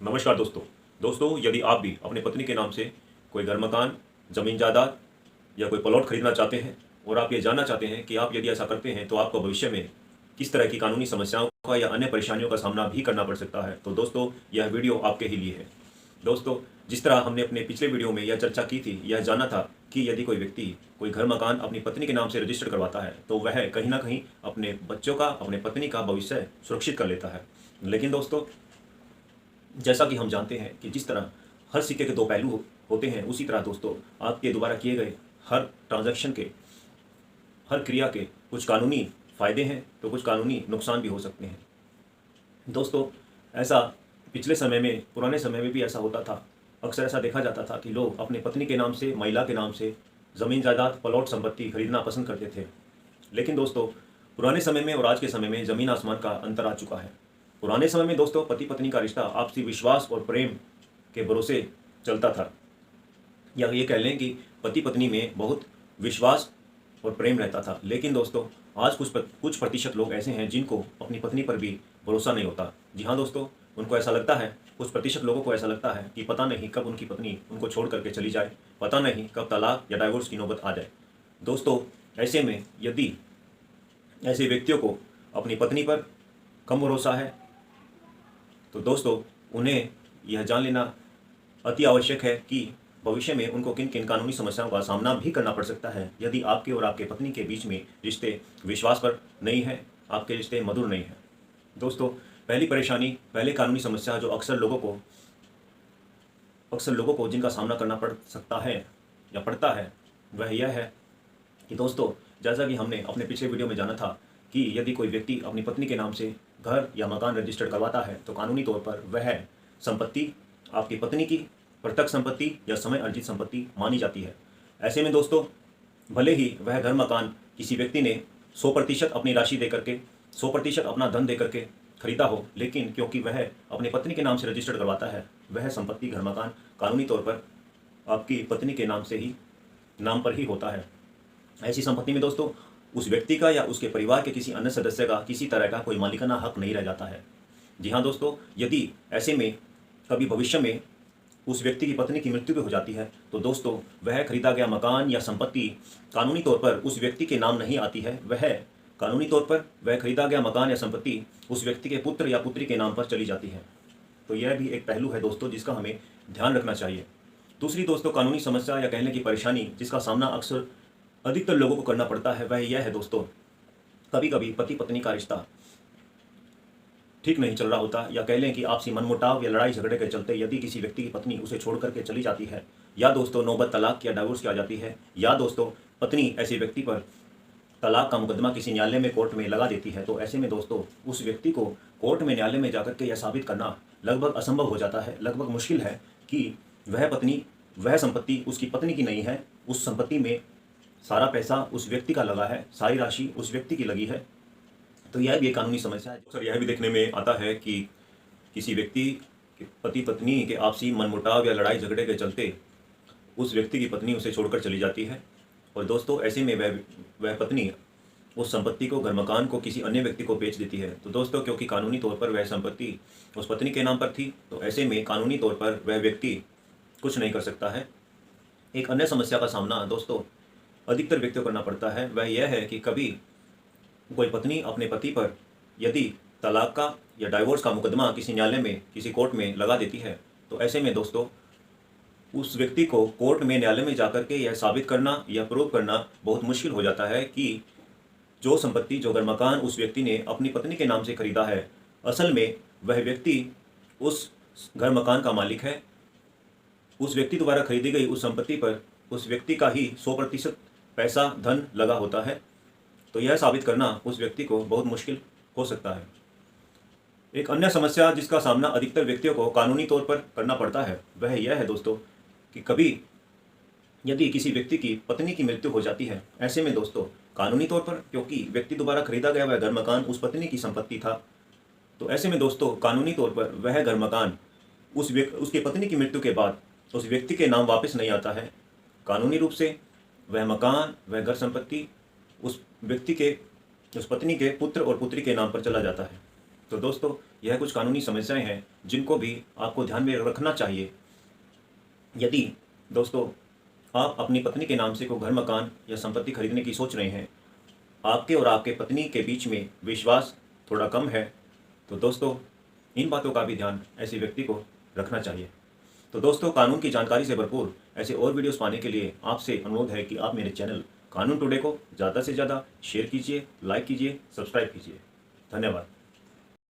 नमस्कार दोस्तों यदि आप भी अपने पत्नी के नाम से कोई घर मकान, ज़मीन जायदाद या कोई प्लॉट खरीदना चाहते हैं और आप ये जानना चाहते हैं कि आप यदि ऐसा करते हैं तो आपको भविष्य में किस तरह की कानूनी समस्याओं का या अन्य परेशानियों का सामना भी करना पड़ सकता है, तो दोस्तों यह वीडियो आपके ही लिए है। दोस्तों, जिस तरह हमने अपने पिछले वीडियो में यह चर्चा की थी, यह जाना था कि यदि कोई व्यक्ति कोई घर मकान अपनी पत्नी के नाम से रजिस्टर करवाता है तो वह कहीं ना कहीं अपने बच्चों का, अपने पत्नी का भविष्य सुरक्षित कर लेता है। लेकिन दोस्तों, जैसा कि हम जानते हैं कि जिस तरह हर सिक्के के दो पहलू होते हैं, उसी तरह दोस्तों आपके द्वारा किए गए हर ट्रांजैक्शन के, हर क्रिया के कुछ कानूनी फ़ायदे हैं तो कुछ कानूनी नुकसान भी हो सकते हैं। दोस्तों, ऐसा पिछले समय में, पुराने समय में भी ऐसा होता था। अक्सर ऐसा देखा जाता था कि लोग अपने पत्नी के नाम से, महिला के नाम से ज़मीन जायदाद, प्लॉट संपत्ति खरीदना पसंद करते थे। लेकिन दोस्तों, पुराने समय में और आज के समय में ज़मीन आसमान का अंतर आ चुका है। पुराने समय में दोस्तों पति पत्नी का रिश्ता आपसी विश्वास और प्रेम के भरोसे चलता था, या ये कह लें कि पति पत्नी में बहुत विश्वास और प्रेम रहता था। लेकिन दोस्तों, आज कुछ प्रतिशत लोग ऐसे हैं जिनको अपनी पत्नी पर भी भरोसा नहीं होता। जी हाँ दोस्तों, उनको ऐसा लगता है, कुछ प्रतिशत लोगों को ऐसा लगता है कि पता नहीं कब उनकी पत्नी उनको छोड़ करके चली जाए, पता नहीं कब तलाक या डाइवोर्स की नौबत आ जाए। दोस्तों, ऐसे में यदि ऐसे व्यक्तियों को अपनी पत्नी पर कम भरोसा है तो दोस्तों उन्हें यह जान लेना अति आवश्यक है कि भविष्य में उनको किन किन कानूनी समस्याओं का सामना भी करना पड़ सकता है यदि आपके और आपके पत्नी के बीच में रिश्ते विश्वास पर नहीं है, आपके रिश्ते मधुर नहीं है। दोस्तों, पहली परेशानी, पहले कानूनी समस्या जो अक्सर लोगों को जिनका सामना करना पड़ सकता है या पड़ता है, वह यह है कि दोस्तों, जैसा कि हमने अपने पिछले वीडियो में जाना था कि यदि कोई व्यक्ति अपनी पत्नी के नाम से घर या मकान रजिस्टर्ड करवाता है तो कानूनी तौर पर वह संपत्ति आपकी पत्नी की प्रत्यक्ष संपत्ति या समय अर्जित संपत्ति मानी जाती है। ऐसे में दोस्तों, भले ही वह घर मकान किसी व्यक्ति ने 100% अपनी राशि दे करके, 100% अपना धन दे करके खरीदा हो, लेकिन क्योंकि वह अपनी पत्नी के नाम से रजिस्टर्ड करवाता है, वह संपत्ति, घर मकान कानूनी तौर पर आपकी पत्नी के नाम पर ही होता है। ऐसी संपत्ति में दोस्तों उस व्यक्ति का या उसके परिवार के किसी अन्य सदस्य का किसी तरह का कोई मालिकाना हक नहीं रह जाता है। जी हाँ दोस्तों, यदि ऐसे में कभी भविष्य में उस व्यक्ति की पत्नी की मृत्यु भी हो जाती है तो दोस्तों वह खरीदा गया मकान या संपत्ति कानूनी तौर पर उस व्यक्ति के नाम नहीं आती है। कानूनी तौर पर वह खरीदा गया मकान या संपत्ति उस व्यक्ति के पुत्र या पुत्री के नाम पर चली जाती है। तो यह भी एक पहलू है दोस्तों जिसका हमें ध्यान रखना चाहिए। दूसरी दोस्तों कानूनी समस्या या कहने की परेशानी जिसका सामना अक्सर अधिकतर लोगों को करना पड़ता है, वह यह है दोस्तों, कभी कभी पति पत्नी का रिश्ता ठीक नहीं चल रहा होता, या कह लें कि आपसी मनमुटाव या लड़ाई झगड़े के चलते यदि किसी व्यक्ति की पत्नी उसे छोड़ करके चली जाती है, या दोस्तों नौबत तलाक या डाइवोर्स की आ जाती है, या दोस्तों पत्नी ऐसे व्यक्ति पर तलाक का मुकदमा किसी न्यायालय में, कोर्ट में लगा देती है, तो ऐसे में दोस्तों उस व्यक्ति को कोर्ट में, न्यायालय में जाकर के यह साबित करना लगभग असंभव हो जाता है, लगभग मुश्किल है कि वह संपत्ति उसकी पत्नी की नहीं है, उस संपत्ति में सारा पैसा उस व्यक्ति का लगा है, सारी राशि उस व्यक्ति की लगी है। तो यह भी एक कानूनी समस्या है। सर, यह भी देखने में आता है कि किसी व्यक्ति के पति पत्नी के आपसी मनमुटाव या लड़ाई झगड़े के चलते उस व्यक्ति की पत्नी उसे छोड़कर चली जाती है, और दोस्तों ऐसे में वह पत्नी उस संपत्ति को, घर मकान को किसी अन्य व्यक्ति को बेच देती है। तो दोस्तों क्योंकि कानूनी तौर पर वह संपत्ति उस पत्नी के नाम पर थी, तो ऐसे में कानूनी तौर पर वह व्यक्ति कुछ नहीं कर सकता है। एक अन्य समस्या का सामना दोस्तों अधिकतर व्यक्तियों को करना पड़ता है, वह यह है कि कभी कोई पत्नी अपने पति पर यदि तलाक का या डाइवोर्स का मुकदमा किसी न्यायालय में, किसी कोर्ट में लगा देती है, तो ऐसे में दोस्तों उस व्यक्ति को कोर्ट में, न्यायालय में जाकर के यह साबित करना या प्रूव करना बहुत मुश्किल हो जाता है कि जो संपत्ति, जो घर मकान उस व्यक्ति ने अपनी पत्नी के नाम से खरीदा है, असल में वह व्यक्ति उस घर मकान का मालिक है। उस व्यक्ति द्वारा खरीदी गई उस संपत्ति पर उस व्यक्ति का ही 100% पैसा, धन लगा होता है। तो यह साबित करना उस व्यक्ति को बहुत मुश्किल हो सकता है। एक अन्य समस्या जिसका सामना अधिकतर व्यक्तियों को कानूनी तौर पर करना पड़ता है, वह यह है दोस्तों कि कभी यदि किसी व्यक्ति की पत्नी की मृत्यु हो जाती है, ऐसे में दोस्तों कानूनी तौर पर क्योंकि व्यक्ति द्वारा खरीदा गया वह घर मकान उस पत्नी की संपत्ति था, तो ऐसे में दोस्तों कानूनी तौर पर वह घर मकान उसकी पत्नी की मृत्यु के बाद उस व्यक्ति के नाम वापस नहीं आता है। कानूनी रूप से वह मकान, वह घर संपत्ति उस व्यक्ति के, उस पत्नी के पुत्र और पुत्री के नाम पर चला जाता है। तो दोस्तों, यह कुछ कानूनी समस्याएं हैं जिनको भी आपको ध्यान में रखना चाहिए। यदि दोस्तों आप अपनी पत्नी के नाम से कोई घर, मकान या संपत्ति खरीदने की सोच रहे हैं, आपके और आपके पत्नी के बीच में विश्वास थोड़ा कम है, तो दोस्तों इन बातों का भी ध्यान ऐसे व्यक्ति को रखना चाहिए। तो दोस्तों, कानून की जानकारी से भरपूर ऐसे और वीडियोस पाने के लिए आपसे अनुरोध है कि आप मेरे चैनल कानून टुडे को ज़्यादा से ज़्यादा शेयर कीजिए, लाइक कीजिए, सब्सक्राइब कीजिए। धन्यवाद।